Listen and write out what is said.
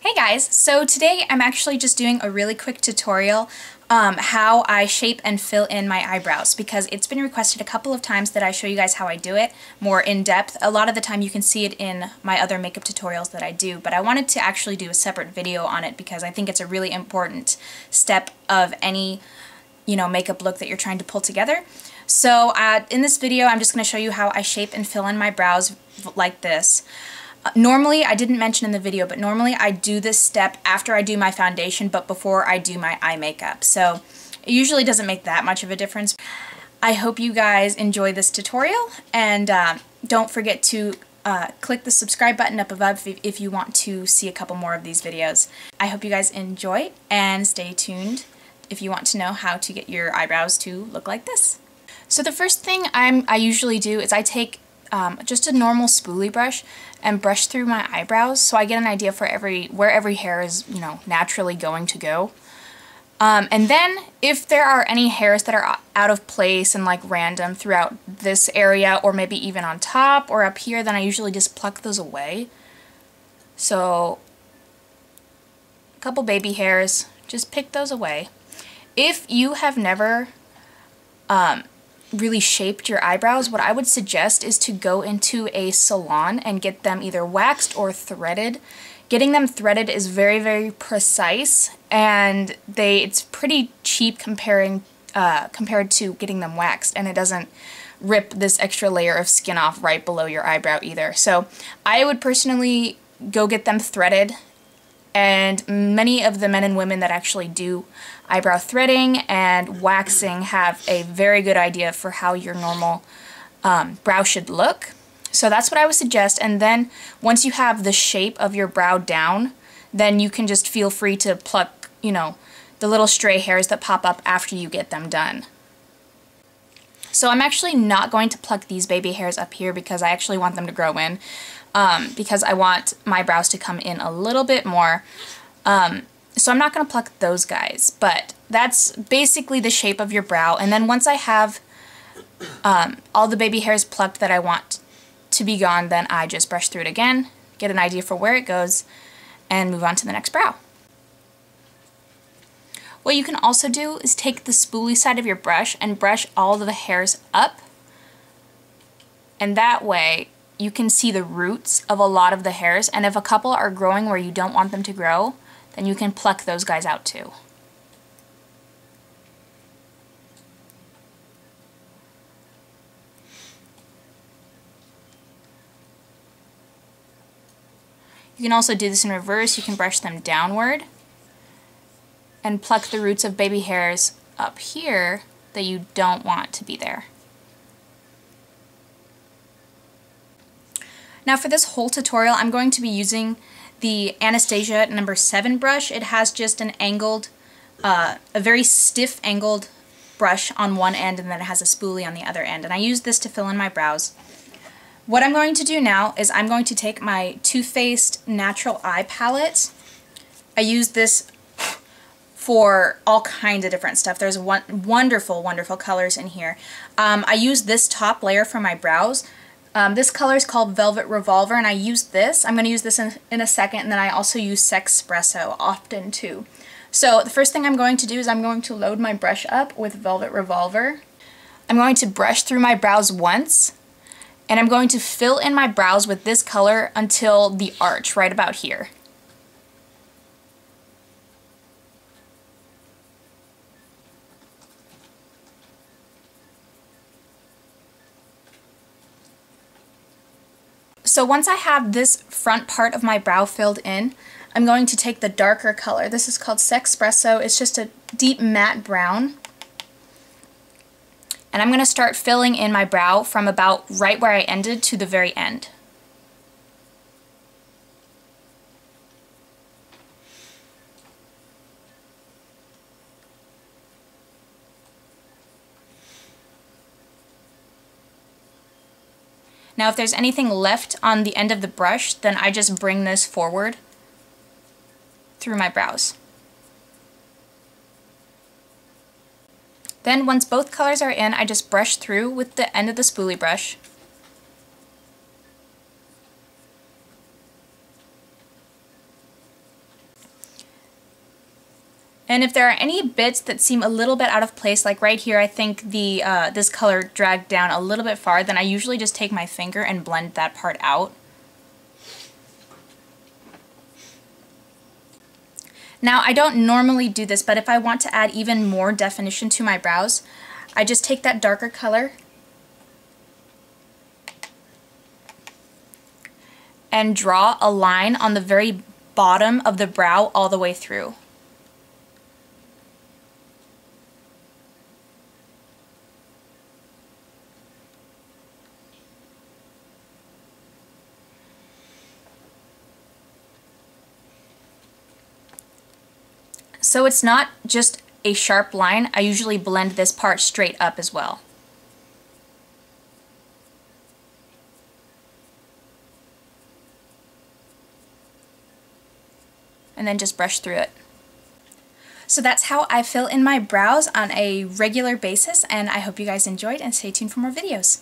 Hey guys, so today I'm actually just doing a really quick tutorial how I shape and fill in my eyebrows, because it's been requested a couple of times that I show you guys how I do it more in depth. A lot of the time you can see it in my other makeup tutorials that I do, but I wanted to actually do a separate video on it because I think it's a really important step of any makeup look that you're trying to pull together. So in this video I'm just going to show you how I shape and fill in my brows like this. Normally, I didn't mention in the video, but normally I do this step after I do my foundation but before I do my eye makeup. So it usually doesn't make that much of a difference. I hope you guys enjoy this tutorial, and don't forget to click the subscribe button up above if you want to see a couple more of these videos. I hope you guys enjoy, and stay tuned if you want to know how to get your eyebrows to look like this. So the first thing I usually do is I take just a normal spoolie brush and brush through my eyebrows so I get an idea for where every hair is, naturally going to go. And then if there are any hairs that are out of place and like random throughout this area, or maybe even on top or up here, then I usually just pluck those away. So a couple baby hairs, just pick those away. If you have never really shaped your eyebrows, what I would suggest is to go into a salon and get them either waxed or threaded. Getting them threaded is very, very precise, and it's pretty cheap compared to getting them waxed, and it doesn't rip this extra layer of skin off right below your eyebrow either. So I would personally go get them threaded, and many of the men and women that actually do eyebrow threading and waxing have a very good idea for how your normal brow should look. So that's what I would suggest. And then once you have the shape of your brow down, then you can just feel free to pluck, the little stray hairs that pop up after you get them done. So I'm actually not going to pluck these baby hairs up here because I actually want them to grow in, because I want my brows to come in a little bit more. So I'm not going to pluck those guys, but that's basically the shape of your brow. And then once I have all the baby hairs plucked that I want to be gone, then I just brush through it again, get an idea for where it goes, and move on to the next brow. What you can also do is take the spoolie side of your brush and brush all of the hairs up, and that way you can see the roots of a lot of the hairs, and if a couple are growing where you don't want them to grow, then you can pluck those guys out too. You can also do this in reverse. You can brush them downward and pluck the roots of baby hairs up here that you don't want to be there. Now for this whole tutorial, I'm going to be using the Anastasia number 7 brush. It has just an angled, a very stiff angled brush on one end, and then it has a spoolie on the other end. And I use this to fill in my brows. What I'm going to do now is I'm going to take my Too Faced Natural Eye Palette. I use this for all kinds of different stuff. There's wonderful, wonderful colors in here. I use this top layer for my brows. This color is called Velvet Revolver, and I use this. I'm going to use this in a second, and then I also use Sexpresso often too. So the first thing I'm going to do is I'm going to load my brush up with Velvet Revolver. I'm going to brush through my brows once, and I'm going to fill in my brows with this color until the arch, right about here. So once I have this front part of my brow filled in, I'm going to take the darker color. This is called Sexpresso. It's just a deep matte brown. And I'm going to start filling in my brow from about right where I ended to the very end. Now if there's anything left on the end of the brush, then I just bring this forward through my brows. Then once both colors are in, I just brush through with the end of the spoolie brush. And if there are any bits that seem a little bit out of place, like right here, I think the this color dragged down a little bit far, then I usually just take my finger and blend that part out. Now, I don't normally do this, but if I want to add even more definition to my brows, I just take that darker color and draw a line on the very bottom of the brow all the way through. So it's not just a sharp line, I usually blend this part straight up as well. And then just brush through it. So that's how I fill in my brows on a regular basis, and I hope you guys enjoyed, and stay tuned for more videos.